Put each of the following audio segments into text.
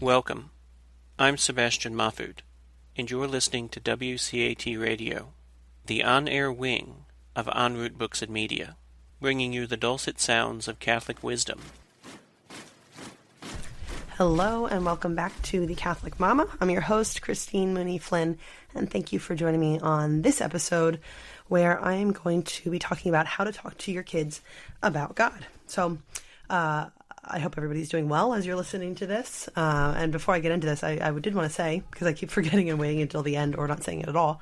Welcome. I'm Sebastian Mahfood, and you're listening to WCAT Radio, the on-air wing of En Route Books and Media, bringing you the dulcet sounds of Catholic wisdom. Hello, and welcome back to The Catholic Mama. I'm your host, Christine Mooney-Flynn, and thank you for joining me on this episode where I am going to be talking about how to talk to your kids about God. So, I hope everybody's doing well as you're listening to this. And before I get into this, I did want to say, because I keep forgetting and waiting until the end or not saying it at all,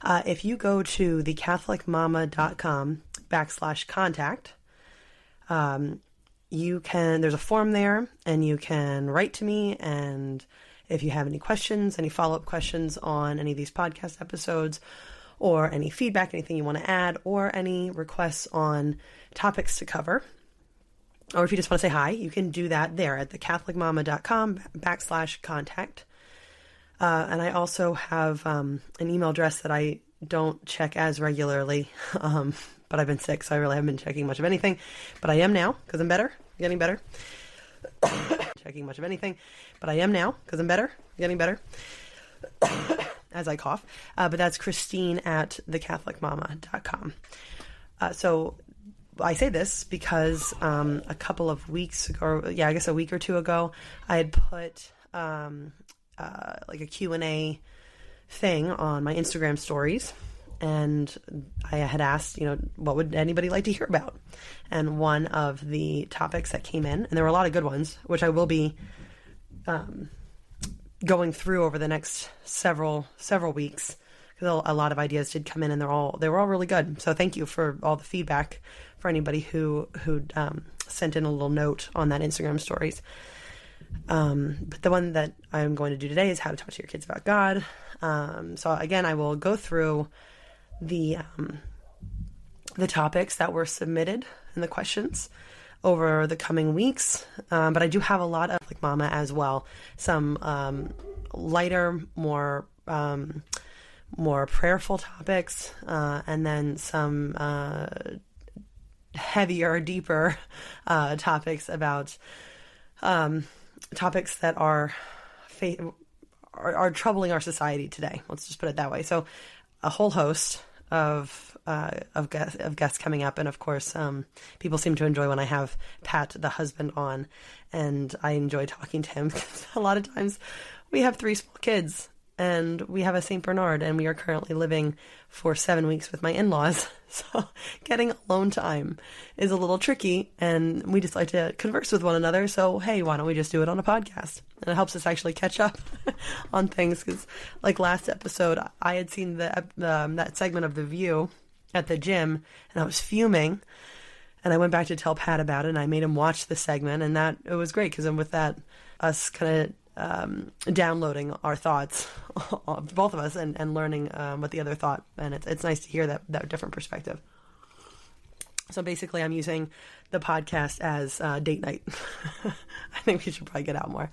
if you go to thecatholicmama.com/contact, there's a form there and you can write to me. And if you have any questions, any follow-up questions on any of these podcast episodes, or any feedback, anything you want to add, or any requests on topics to cover, or if you just want to say hi, you can do that there at thecatholicmama.com/contact. And I also have an email address that I don't check as regularly, but I've been sick, so I really haven't been checking much of anything. But I am now, because I'm better, getting better. Checking much of anything, but I am now, because I'm better, getting better. As I cough. But that's Christine at thecatholicmama.com. So I say this because a couple of weeks ago, I guess a week or two ago, I had put like a Q&A thing on my Instagram stories, and I had asked, what would anybody like to hear about? And one of the topics that came in, and there were a lot of good ones, which I will be going through over the next several weeks, because a lot of ideas did come in, and they were all really good. So thank you for all the feedback for anybody who sent in a little note on that Instagram stories. But the one that I'm going to do today is how to talk to your kids about God. So again, I will go through the topics that were submitted and the questions over the coming weeks. But I do have a lot of like Mama as well. Some lighter, more prayerful topics, and then some heavier, deeper topics about topics that are troubling our society today. Let's just put it that way. So, a whole host of guests coming up, and of course, people seem to enjoy when I have Pat, the husband, on, and I enjoy talking to him because a lot of times we have 3 small kids. And we have a St. Bernard, and we are currently living for 7 weeks with my in-laws. So getting alone time is a little tricky, and we just like to converse with one another. So, hey, why don't we just do it on a podcast? And it helps us actually catch up on things. Because like last episode, I had seen that segment of The View at the gym, and I was fuming. And I went back to tell Pat about it, and I made him watch the segment. And it was great, because with that, us kind of downloading our thoughts, both of us, and learning what the other thought, and it's nice to hear that different perspective. So basically, I'm using the podcast as date night. I think we should probably get out more.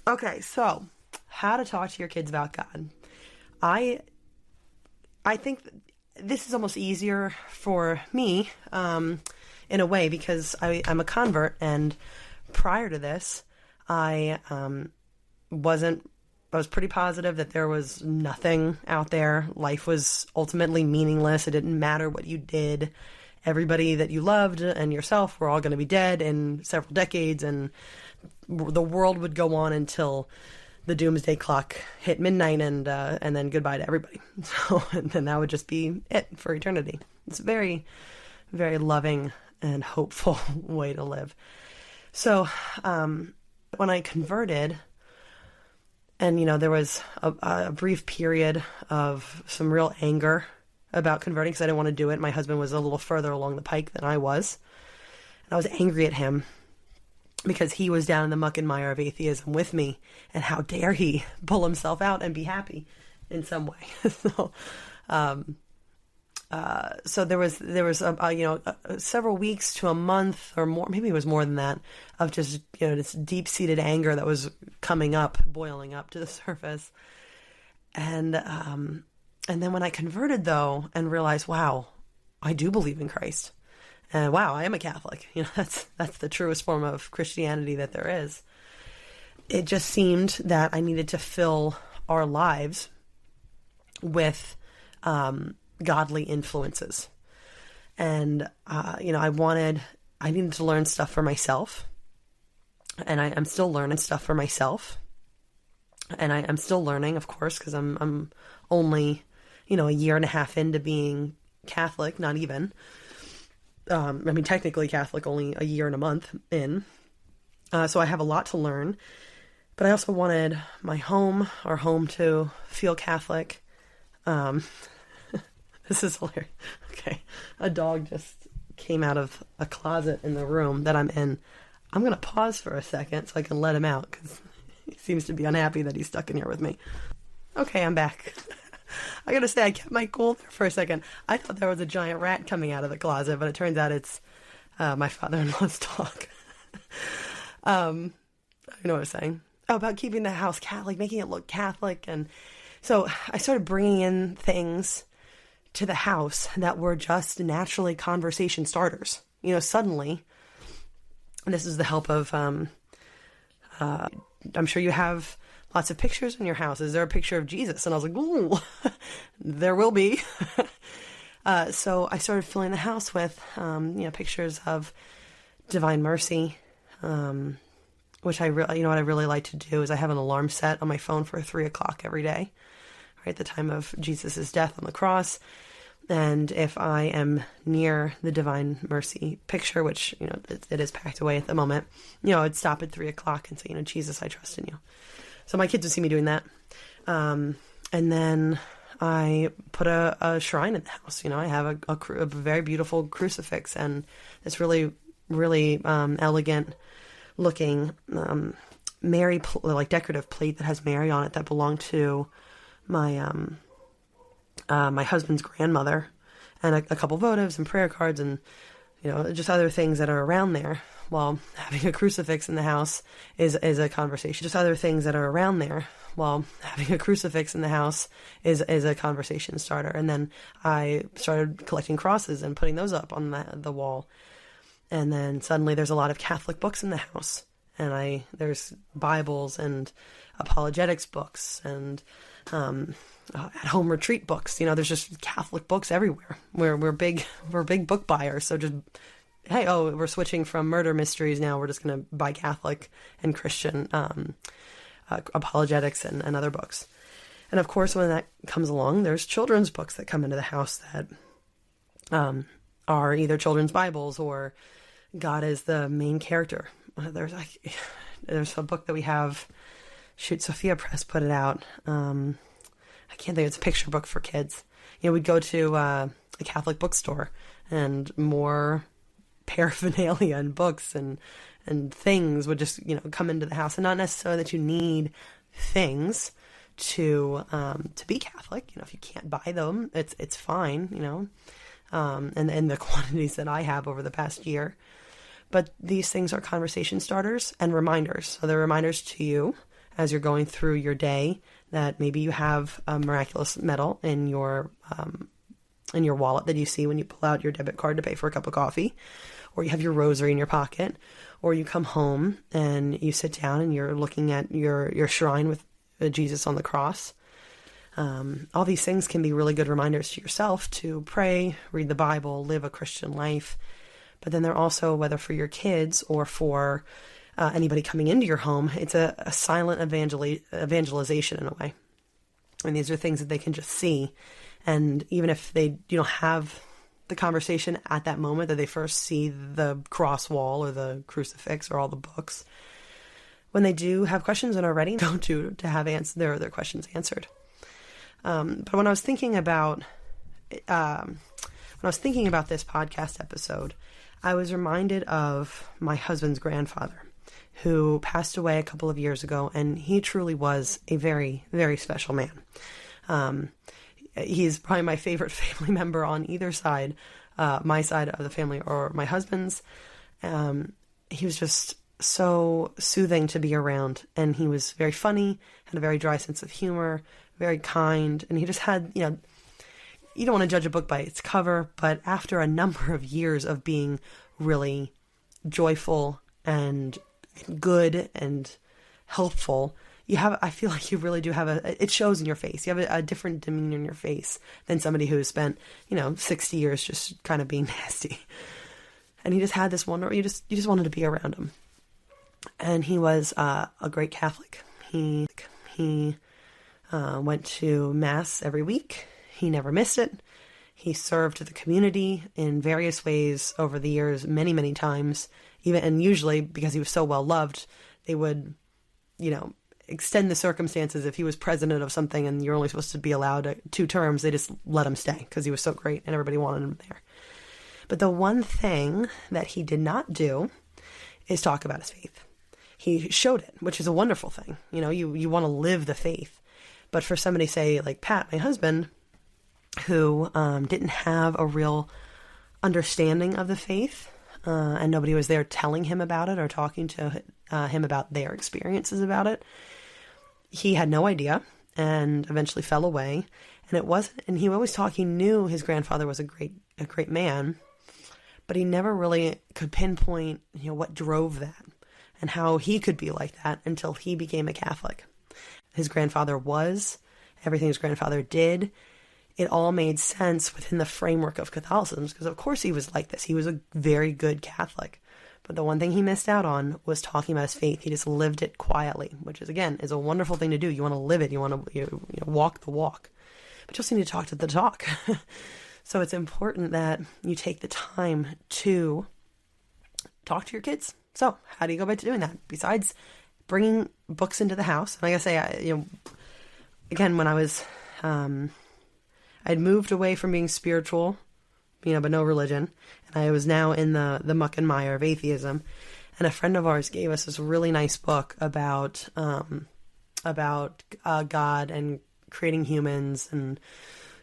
Okay, so how to talk to your kids about God. I think this is almost easier for me in a way, because I'm a convert, and prior to this, I was pretty positive that there was nothing out there. Life was ultimately meaningless. It didn't matter what you did. Everybody that you loved and yourself were all going to be dead in several decades, and the world would go on until the doomsday clock hit midnight, and then goodbye to everybody. So, and then that would just be it for eternity. It's a very, very loving and hopeful way to live. So, when I converted, and, there was a brief period of some real anger about converting because I didn't want to do it. My husband was a little further along the pike than I was. And I was angry at him because he was down in the muck and mire of atheism with me. And how dare he pull himself out and be happy in some way. So so there was several weeks to a month or more, maybe it was more than that, of just, this deep-seated anger that was coming up, boiling up to the surface. And then when I converted, though, and realized, wow, I do believe in Christ, and wow, I am a Catholic. That's the truest form of Christianity that there is. It just seemed that I needed to fill our lives with godly influences. And, I needed to learn stuff for myself. And I'm still learning stuff for myself. And I'm still learning, of course, because I'm only, a year and a half into being Catholic, not even. Technically Catholic, only a year and a month in. So I have a lot to learn. But I also wanted our home to feel Catholic. This is hilarious. Okay. A dog just came out of a closet in the room that I'm in. I'm going to pause for a second so I can let him out because he seems to be unhappy that he's stuck in here with me. Okay, I'm back. I got to say, I kept my cool there for a second. I thought there was a giant rat coming out of the closet, but it turns out it's my father-in-law's dog. You know what I was saying? Oh, about keeping the house Catholic, making it look Catholic. And so I started bringing in things to the house that were just naturally conversation starters. Suddenly, and this is the help of, I'm sure you have lots of pictures in your house. Is there a picture of Jesus? And I was like, ooh, there will be. So I started filling the house with, pictures of Divine Mercy, which what I really like to do is I have an alarm set on my phone for 3:00 every day, right at the time of Jesus's death on the cross. And if I am near the Divine Mercy picture, which, it is packed away at the moment, I'd stop at 3:00 and say, Jesus, I trust in you. So my kids would see me doing that. And then I put a shrine in the house. I have a very beautiful crucifix and this really, really elegant looking Mary, decorative plate that has Mary on it that belonged to my my husband's grandmother, and a couple votives and prayer cards and just other things that are around there. While having a crucifix in the house is a conversation. Just other things that are around there while having a crucifix in the house is a conversation starter. And then I started collecting crosses and putting those up on the wall. And then suddenly there's a lot of Catholic books in the house. And there's Bibles and apologetics books and at-home retreat books. There's just Catholic books everywhere. We're big book buyers. So just, hey, we're switching from murder mysteries now. We're just going to buy Catholic and Christian apologetics and other books. And of course, when that comes along, there's children's books that come into the house that are either children's Bibles or God is the main character. There's a book that we have. Sophia Press put it out. I can't think. It's a picture book for kids. We'd go to a Catholic bookstore and more paraphernalia and books and things would just come into the house, and not necessarily that you need things to be Catholic. If you can't buy them, it's fine. And the quantities that I have over the past year. But these things are conversation starters and reminders. So they're reminders to you as you're going through your day that maybe you have a miraculous medal in your wallet that you see when you pull out your debit card to pay for a cup of coffee, or you have your rosary in your pocket, or you come home and you sit down and you're looking at your shrine with Jesus on the cross. All these things can be really good reminders to yourself to pray, read the Bible, live a Christian life. But then they're also, whether for your kids or for anybody coming into your home, it's a silent evangelization in a way. And these are things that they can just see. And even if they have the conversation at that moment that they first see the cross wall or the crucifix or all the books, when they do have questions and are ready to have their questions answered. But when I was thinking about this podcast episode, I was reminded of my husband's grandfather, who passed away a couple of years ago, and he truly was a very, very special man. He's probably my favorite family member on either side, my side of the family or my husband's. He was just so soothing to be around, and he was very funny, had a very dry sense of humor, very kind, and he just had, you don't want to judge a book by its cover, but after a number of years of being really joyful and good and helpful, I feel like you really do have it shows in your face. You have a different demeanor in your face than somebody who has spent, 60 years just kind of being nasty. And he just had this wonder, you just wanted to be around him. And he was a great Catholic. He went to Mass every week. He never missed it. He served the community in various ways over the years, many, many times. And usually, because he was so well loved, they would, extend the circumstances. If he was president of something and you're only supposed to be allowed 2 terms, they just let him stay because he was so great and everybody wanted him there. But the one thing that he did not do is talk about his faith. He showed it, which is a wonderful thing. You want to live the faith. But for somebody, say, like Pat, my husband, who didn't have a real understanding of the faith, and nobody was there telling him about it or talking to him about their experiences about it, he had no idea and eventually fell away. And he always talked, he knew his grandfather was a great man, but he never really could pinpoint, what drove that and how he could be like that until he became a Catholic. His grandfather was, everything his grandfather did, it all made sense within the framework of Catholicism, because of course he was like this. He was a very good Catholic. But the one thing he missed out on was talking about his faith. He just lived it quietly, which is, again, is a wonderful thing to do. You want to live it. You want to walk the walk. But you also need to talk the talk. So it's important that you take the time to talk to your kids. So how do you go about doing that? Besides bringing books into the house. And like I say, again, when I was, I'd moved away from being spiritual, but no religion. And I was now in the muck and mire of atheism. And a friend of ours gave us this really nice book about God and creating humans. And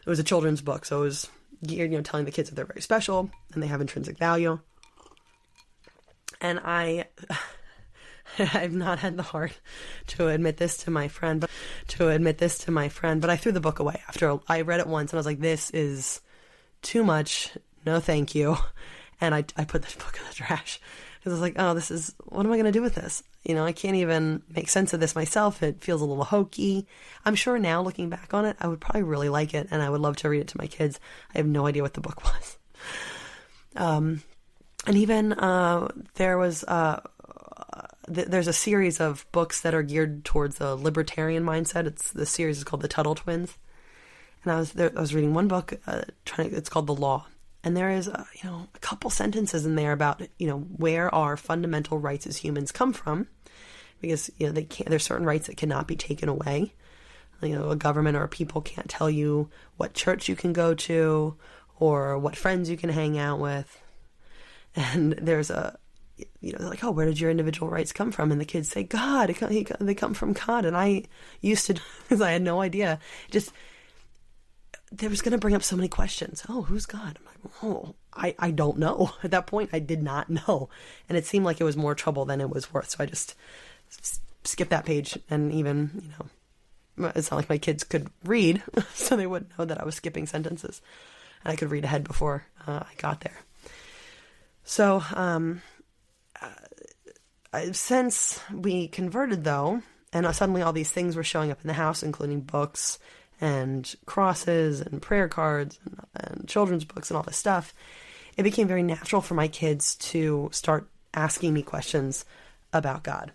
it was a children's book. So it was geared, telling the kids that they're very special and they have intrinsic value. And I've not had the heart to admit this to my friend, but I threw the book away after I read it once and I was like, this is too much. No, thank you. And I put the book in the trash because I was like, oh, what am I going to do with this? I can't even make sense of this myself. It feels a little hokey. I'm sure now looking back on it, I would probably really like it and I would love to read it to my kids. I have no idea what the book was. And even there was there's a series of books that are geared towards the libertarian mindset. The series is called The Tuttle Twins, and I was reading one book. It's called The Law, and there is a couple sentences in there about where our fundamental rights as humans come from, because there's certain rights that cannot be taken away. A government or people can't tell you what church you can go to or what friends you can hang out with. And there's like, oh, where did your individual rights come from? And the kids say, God, they come from God. And I used to, because I had no idea, they was going to bring up so many questions. Oh, who's God? I'm like, oh, I don't know. At that point, I did not know. And it seemed like it was more trouble than it was worth. So I just skipped that page. And even, it's not like my kids could read, so they wouldn't know that I was skipping sentences. And I could read ahead before I got there. So, since we converted, though, and suddenly all these things were showing up in the house, including books and crosses and prayer cards and children's books and all this stuff, it became very natural for my kids to start asking me questions about God.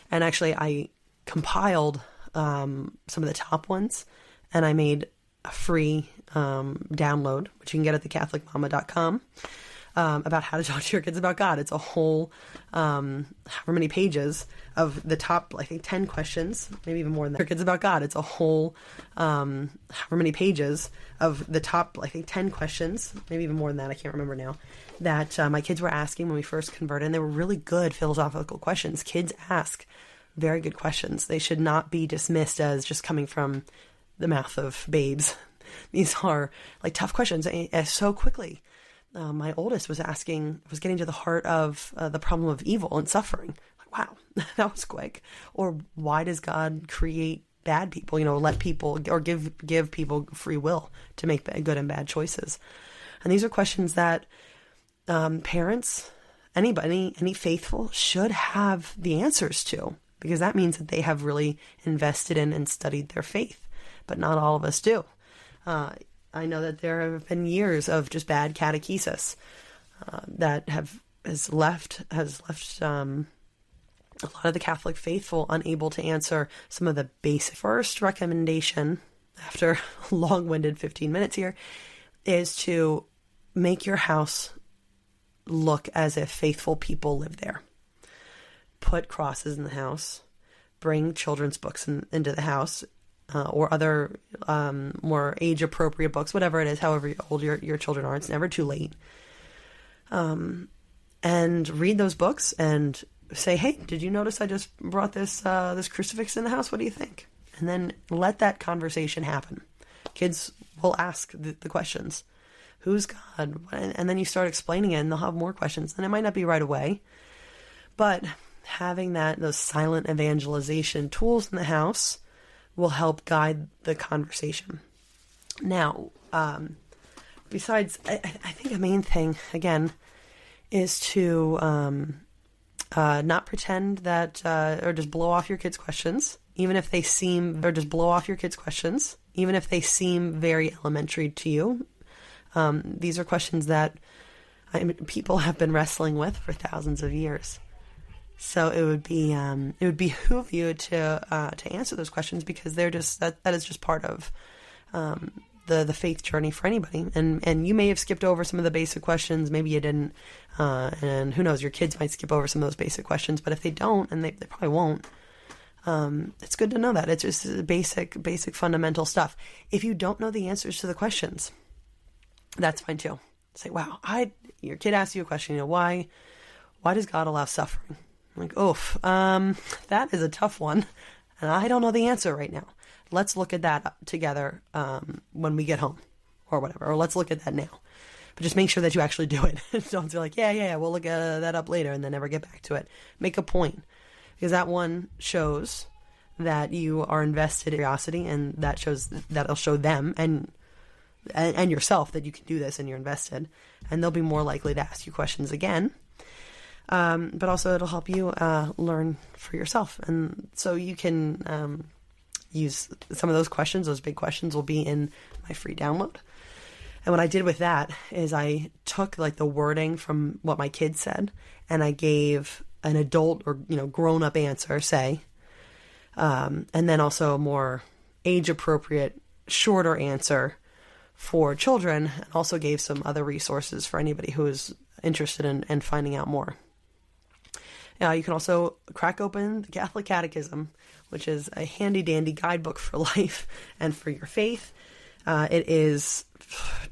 And actually, I compiled some of the top ones, and I made a free download, which you can get at thecatholicmama.com. About how to talk to your kids about God. It's a whole, however many pages of the top, I think 10 questions, maybe even more than that. Your kids about God. It's a whole, however many pages of the top, I think 10 questions, maybe even more than that. I can't remember now, that my kids were asking when we first converted. And they were really good philosophical questions. Kids ask very good questions. They should not be dismissed as just coming from the mouth of babes. These are like tough questions so quickly. My oldest was getting to the heart of the problem of evil and suffering. Like, wow, that was quick. Or why does God create bad people? Let people, or give people free will to make good and bad choices. And these are questions that parents, anybody, any faithful should have the answers to, because that means that they have really invested in and studied their faith. But not all of us do. I know that there have been years of just bad catechesis that has left a lot of the Catholic faithful unable to answer some of the basic. First recommendation, after a long-winded 15 minutes here, is to make your house look as if faithful people live there. Put crosses in the house. Bring children's books into the house, or other more age-appropriate books, whatever it is, however old your children are. It's never too late. And read those books and say, hey, did you notice I just brought this crucifix in the house? What do you think? And then let that conversation happen. Kids will ask the questions. Who's God? And then you start explaining it, and they'll have more questions. And it might not be right away, but having those silent evangelization tools in the house will help guide the conversation. Now, besides, I think a main thing, again, is to not pretend that, or just blow off your kids' questions, even if they seem very elementary to you. These are questions that people have been wrestling with for thousands of years. So it would behoove you to answer those questions, because they're just that is just part of the faith journey for anybody. And you may have skipped over some of the basic questions, maybe you didn't, and who knows, your kids might skip over some of those basic questions. But if they don't, and they probably won't, it's good to know that it's just basic fundamental stuff. If you don't know the answers to the questions, that's fine too. Say, wow, your kid asks you a question, why does God allow suffering? I'm like, oof, that is a tough one, and I don't know the answer right now. Let's look at that together when we get home, or whatever, or let's look at that now. But just make sure that you actually do it. Don't be like, yeah, we'll look at that up later, and then never get back to it. Make a point, because that one shows that you are invested in curiosity, and that'll show them and yourself that you can do this and you're invested, and they'll be more likely to ask you questions again. But also it'll help you learn for yourself. And so you can use some of those questions. Those big questions will be in my free download. And what I did with that is I took the wording from what my kids said, and I gave an adult or grown up answer, say, and then also a more age appropriate, shorter answer for children, and also gave some other resources for anybody who is interested in finding out more. You can also crack open the Catholic Catechism, which is a handy-dandy guidebook for life and for your faith. It is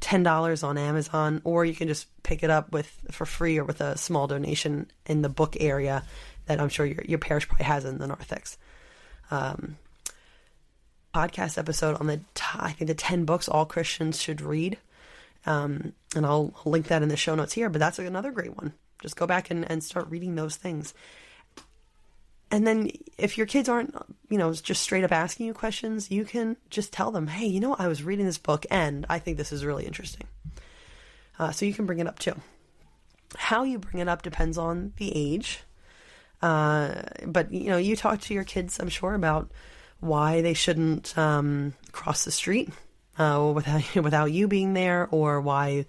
$10 on Amazon, or you can just pick it up for free or with a small donation in the book area that I'm sure your parish probably has in the narthex. Podcast episode on the 10 books all Christians should read. And I'll link that in the show notes here, but that's another great one. Just go back and start reading those things. And then if your kids aren't, just straight up asking you questions, you can just tell them, hey, I was reading this book and I think this is really interesting. So you can bring it up too. How you bring it up depends on the age. But you talk to your kids, I'm sure, about why they shouldn't cross the street without you being there, or why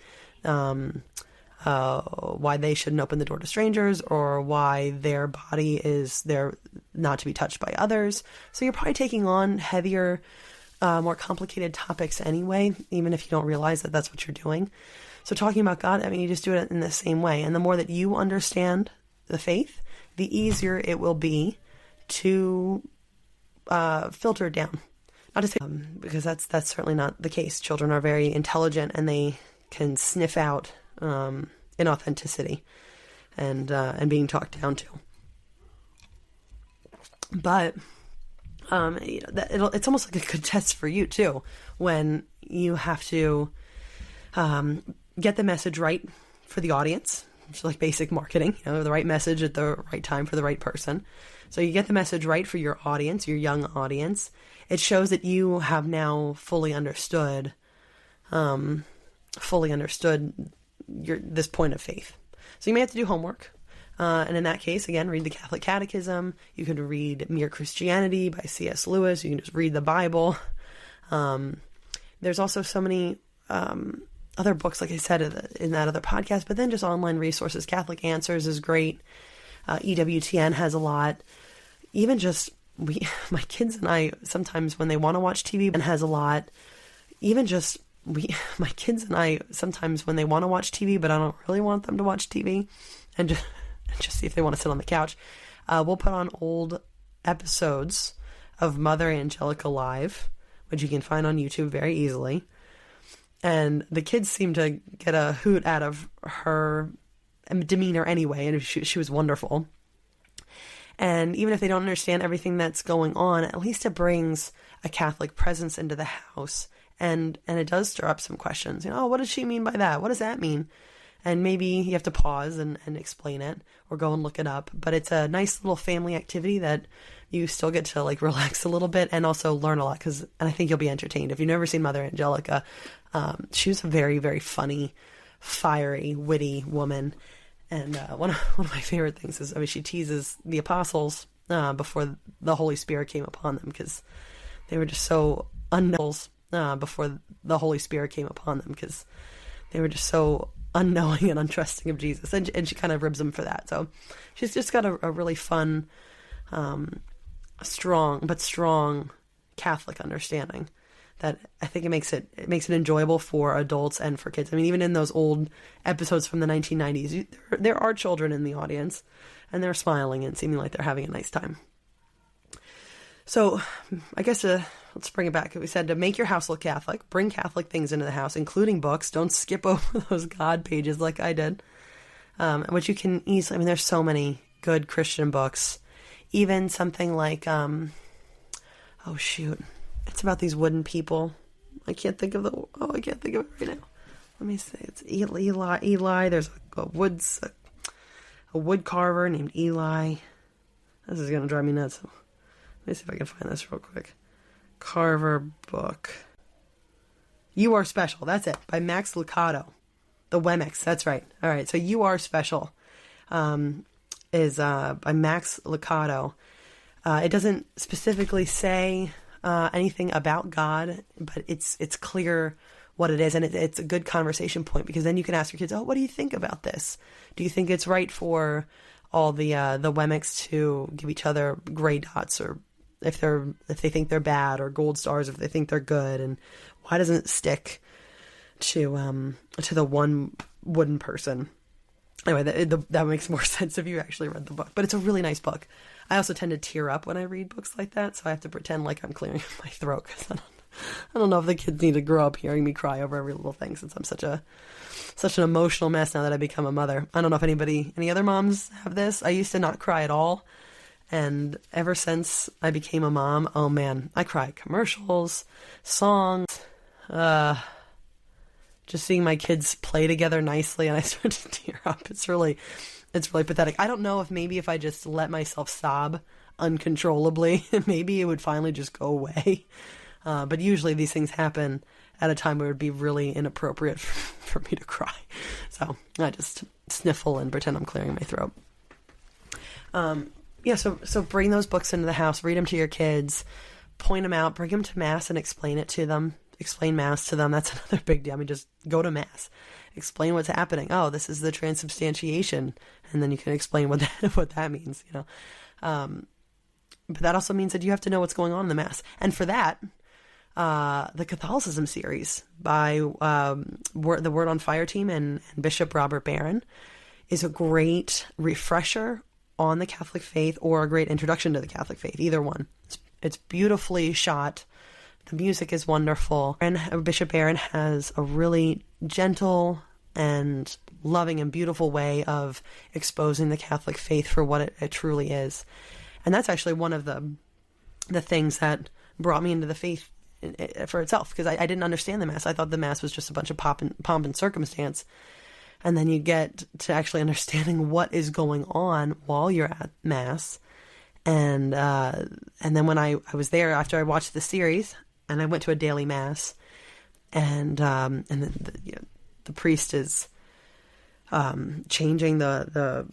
they shouldn't open the door to strangers, or why their body is there not to be touched by others. So you're probably taking on heavier, more complicated topics anyway, even if you don't realize that that's what you're doing. So talking about God, you just do it in the same way. And the more that you understand the faith, the easier it will be to filter it down. Not to say, because that's certainly not the case. Children are very intelligent, and they can sniff out inauthenticity and being talked down to. But it's almost like a good test for you too, when you have to get the message right for the audience. It's like basic marketing, the right message at the right time for the right person. So you get the message right for your audience, your young audience. It shows that you have now fully understood this point of faith. So you may have to do homework. And in that case, again, read the Catholic Catechism. You can read Mere Christianity by C.S. Lewis. You can just read the Bible. There's also so many other books, like I said in that other podcast, but then just online resources. Catholic Answers is great. EWTN has a lot. Even just my kids and I, sometimes when they want to watch TV, and has a lot. Even just my kids and I, sometimes when they want to watch TV, but I don't really want them to watch TV, and just see if they want to sit on the couch, we'll put on old episodes of Mother Angelica Live, which you can find on YouTube very easily. And the kids seem to get a hoot out of her demeanor anyway, and she was wonderful. And even if they don't understand everything that's going on, at least it brings a Catholic presence into the house, and it does stir up some questions. What does she mean by that? What does that mean? And maybe you have to pause and explain it, or go and look it up. But it's a nice little family activity that you still get to relax a little bit and also learn a lot. And I think you'll be entertained. If you've never seen Mother Angelica, she was a very, very funny, fiery, witty woman. And one of my favorite things is, she teases the apostles before the Holy Spirit came upon them, because they were just so unknowing before the Holy Spirit came upon them, because they were just so unknowing and untrusting of Jesus, and she kind of ribs them for that. So she's just got a really fun, strong Catholic understanding that I think it makes it enjoyable for adults and for kids. I mean, even in those old episodes from the 1990s, there are children in the audience, and they're smiling and seeming like they're having a nice time. So I guess let's bring it back. We said to make your house look Catholic, bring Catholic things into the house, including books. Don't skip over those God pages like I did, which you can easily, there's so many good Christian books. Even something like, it's about these wooden people. I can't think of it right now. Let me see. It's Eli. There's a wood carver named Eli. This is going to drive me nuts. Let me see if I can find this real quick. Carver book. You Are Special. That's it. By Max Lucado. The Wemex. That's right. All right. So You Are Special is by Max Lucado. It doesn't specifically say anything about God, but it's clear what it is, and it's a good conversation point, because then you can ask your kids, what do you think about this? Do you think it's right for all the Wemex to give each other gray dots, or if they think they're bad, or gold stars if they think they're good, and why doesn't it stick to the one wooden person? Anyway, that makes more sense if you actually read the book, but it's a really nice book. I also tend to tear up when I read books like that, so I have to pretend like I'm clearing my throat, because I don't know if the kids need to grow up hearing me cry over every little thing, since I'm such an emotional mess now that I become a mother. I don't know if any other moms have this. I used to not cry at all, and ever since I became a mom, oh man, I cry at commercials, songs, just seeing my kids play together nicely, and I start to tear up. It's really pathetic. I don't know if I just let myself sob uncontrollably, maybe it would finally just go away. But usually these things happen at a time where it would be really inappropriate for me to cry. So I just sniffle and pretend I'm clearing my throat. So bring those books into the house, read them to your kids, point them out, bring them to Mass and explain it to them. Explain Mass to them. That's another big deal. Just go to Mass. Explain what's happening. Oh, this is the transubstantiation. And then you can explain what that means, But that also means that you have to know what's going on in the Mass. And for that, the Catholicism series by the Word on Fire team and Bishop Robert Barron is a great refresher on the Catholic faith, or a great introduction to the Catholic faith. Either one. It's beautifully shot. The music is wonderful. And Bishop Barron has a really gentle and loving and beautiful way of exposing the Catholic faith for what it truly is. And that's actually one of the the things that brought me into the faith for itself, because I didn't understand the Mass. I thought the Mass was just a bunch of pomp and circumstance. And then you get to actually understanding what is going on while you're at Mass. And then when I was there after I watched the series, and I went to a daily Mass, and the priest is changing the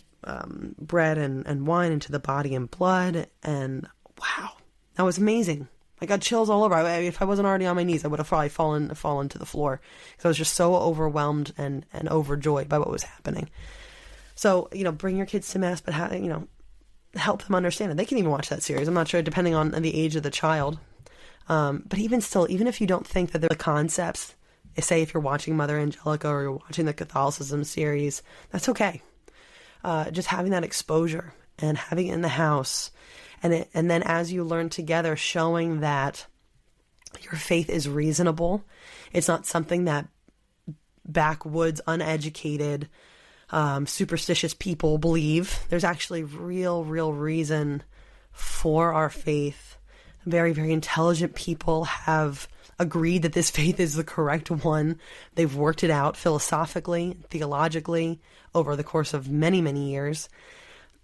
bread and wine into the body and blood, and wow, that was amazing. I got chills all over. If I wasn't already on my knees, I would have probably fallen to the floor, because I was just so overwhelmed and overjoyed by what was happening. So, bring your kids to Mass, but help them understand it. They can even watch that series. I'm not sure, depending on the age of the child. But even still, even if you don't think that they're the concepts, say if you're watching Mother Angelica or you're watching the Catholicism series, that's okay. Just having that exposure and having it in the house, and then as you learn together, showing that your faith is reasonable. It's not something that backwoods, uneducated, superstitious people believe. There's actually real reason for our faith. Very, very intelligent people have agreed that this faith is the correct one. They've worked it out philosophically, theologically, over the course of many, many years.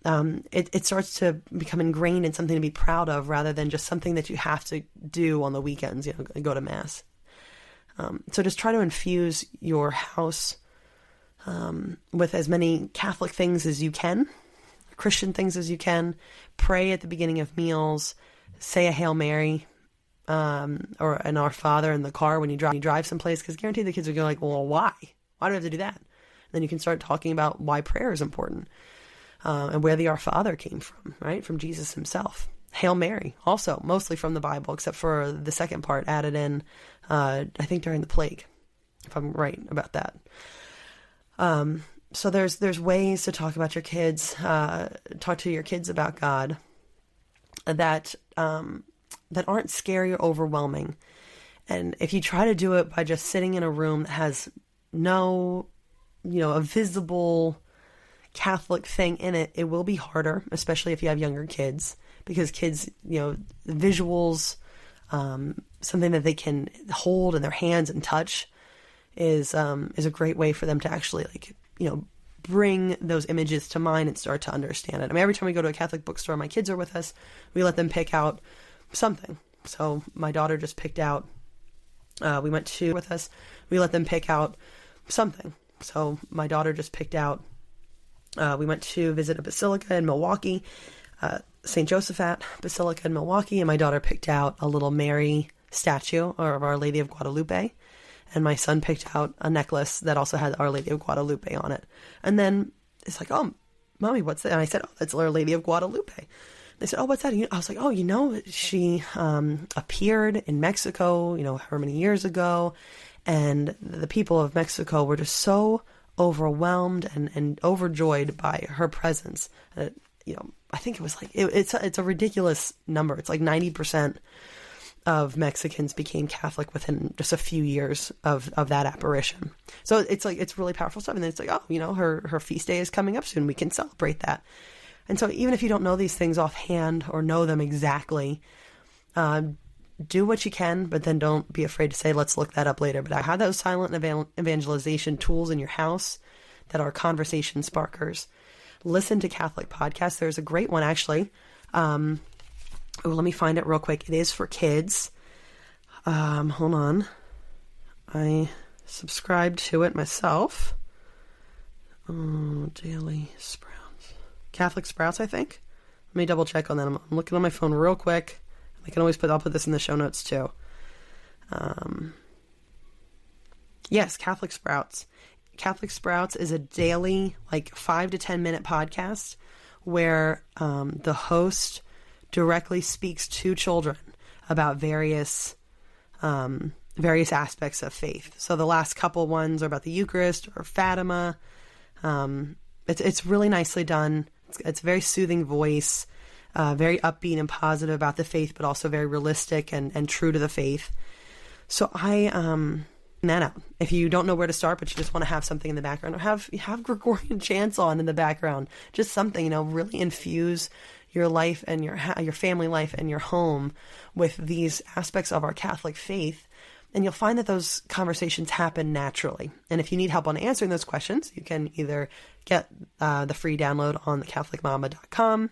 It starts to become ingrained in something to be proud of, rather than just something that you have to do on the weekends, go to Mass. So just try to infuse your house with as many Catholic things as you can, Christian things as you can. Pray at the beginning of meals. Say a Hail Mary, or an Our Father in the car when you drive someplace, because guarantee the kids are going well, why? Why do I have to do that? And then you can start talking about why prayer is important, and where the Our Father came from, right? From Jesus himself. Hail Mary, also mostly from the Bible, except for the second part added in, I think during the plague, if I'm right about that. So there's ways to talk about your kids, talk to your kids about God, that aren't scary or overwhelming. And if you try to do it by just sitting in a room that has no, a visible Catholic thing in it, it will be harder, especially if you have younger kids, because kids, visuals, something that they can hold in their hands and touch is a great way for them to actually bring those images to mind and start to understand it. I mean, every time we go to a Catholic bookstore, my kids are with us, we let them pick out something. So my daughter just picked out, we let them pick out something. So my daughter just picked out, we went to visit a basilica in Milwaukee, St. Josephat Basilica in Milwaukee, and my daughter picked out a little Mary statue of Our Lady of Guadalupe. And my son picked out a necklace that also had Our Lady of Guadalupe on it. And then it's like, oh, Mommy, what's that? And I said, oh, that's Our Lady of Guadalupe. They said, oh, what's that? I was like, oh, she appeared in Mexico, however many years ago. And the people of Mexico were just so overwhelmed and overjoyed by her presence. I think it was it's a ridiculous number. It's like 90% of Mexicans became Catholic within just a few years of that apparition. So it's really powerful stuff. And then it's like, oh, her feast day is coming up soon. We can celebrate that. And so even if you don't know these things offhand or know them exactly, do what you can, but then don't be afraid to say, let's look that up later. But I have those silent evangelization tools in your house that are conversation sparkers. Listen to Catholic podcasts. There's a great one, actually. Let me find it real quick. It is for kids. Hold on. I subscribed to it myself. Daily Sprouts. Catholic Sprouts, I think. Let me double check on that. I'm looking on my phone real quick. I'll put this in the show notes too. Yes, Catholic Sprouts. Catholic Sprouts is a daily, 5 to 10 minute podcast where the host directly speaks to children about various aspects of faith. So the last couple ones are about the Eucharist or Fatima. It's really nicely done. It's a very soothing voice, very upbeat and positive about the faith, but also very realistic and true to the faith. So I that out. If you don't know where to start, but you just want to have something in the background, or have Gregorian chants on in the background, just something, really infuse your life and your family life and your home with these aspects of our Catholic faith, and you'll find that those conversations happen naturally. And if you need help on answering those questions, you can either get the free download on thecatholicmama.com.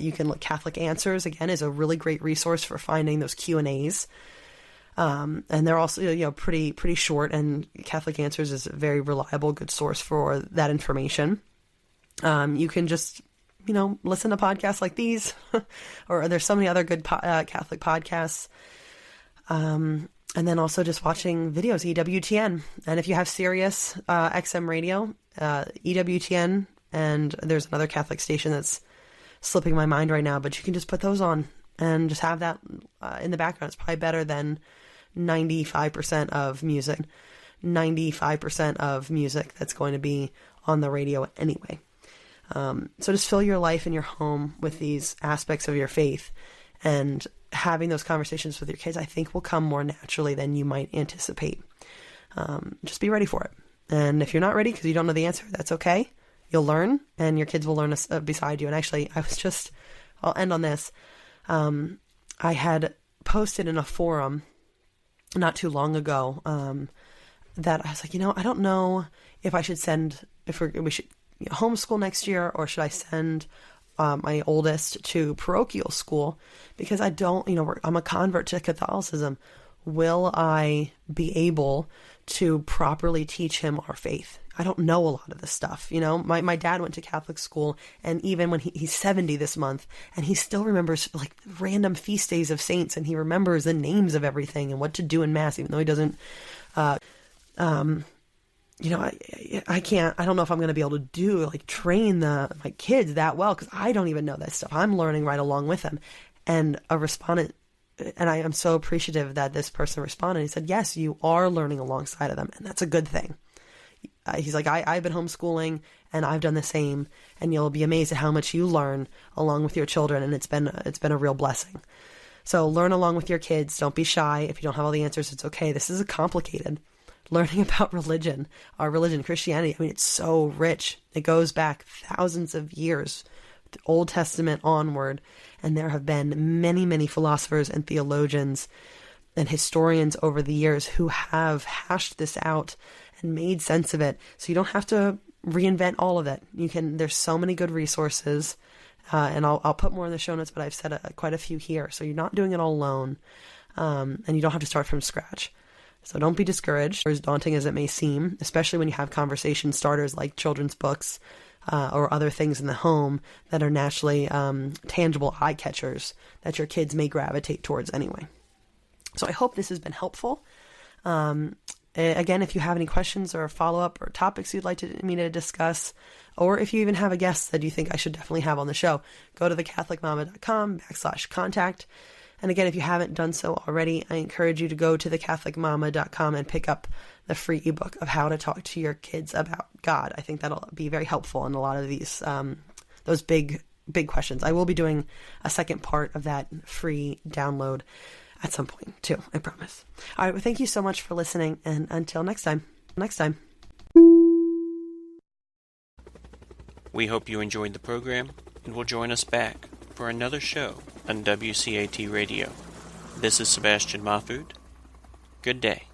You can look Catholic Answers, again, is a really great resource for finding those Q&As. And they're also, pretty short, and Catholic Answers is a very reliable, good source for that information. You can just, listen to podcasts like these, or there's so many other good Catholic podcasts. And then also just watching videos, EWTN. And if you have Sirius XM radio, EWTN, and there's another Catholic station that's slipping my mind right now, but you can just put those on and just have that in the background. It's probably better than 95% of music. 95% of music that's going to be on the radio anyway. So just fill your life and your home with these aspects of your faith, and having those conversations with your kids, I think, will come more naturally than you might anticipate. Just be ready for it. And if you're not ready because you don't know the answer, that's okay. You'll learn, and your kids will learn beside you. And actually, I'll end on this. I had posted in a forum not too long ago that I was like, I don't know if I should we should homeschool next year, or should I send my oldest to parochial school, because I don't, I'm a convert to Catholicism. Will I be able to properly teach him our faith? I don't know a lot of this stuff. My dad went to Catholic school, and even when he's 70 this month, and he still remembers like random feast days of saints, and he remembers the names of everything and what to do in Mass, even though he doesn't, I don't know if I'm going to be able to train my kids that well, because I don't even know that stuff. I'm learning right along with them. And a respondent, and I am so appreciative that this person responded. He said, yes, you are learning alongside of them, and that's a good thing. He's like, I've been homeschooling, and I've done the same, and you'll be amazed at how much you learn along with your children, and it's been a real blessing. So learn along with your kids. Don't be shy. If you don't have all the answers, it's okay. This is complicated. Learning about religion, our religion, Christianity, it's so rich. It goes back thousands of years, the Old Testament onward, and there have been many, many philosophers and theologians and historians over the years who have hashed this out and made sense of it. So you don't have to reinvent all of it. There's so many good resources, and I'll put more in the show notes, but I've said quite a few here. So you're not doing it all alone, and you don't have to start from scratch. So don't be discouraged, or as daunting as it may seem, especially when you have conversation starters like children's books or other things in the home that are naturally tangible eye catchers that your kids may gravitate towards anyway. So I hope this has been helpful. Again, if you have any questions or follow-up or topics you'd like me to discuss, or if you even have a guest that you think I should definitely have on the show, go to thecatholicmama.com/contact. And again, if you haven't done so already, I encourage you to go to thecatholicmama.com and pick up the free ebook of how to talk to your kids about God. I think that'll be very helpful in a lot of these, those big questions. I will be doing a second part of that free download at some point too, I promise. All right. Well, thank you so much for listening. And until next time. We hope you enjoyed the program and will join us back for another show on WCAT Radio. This is Sebastian Mahfood. Good day.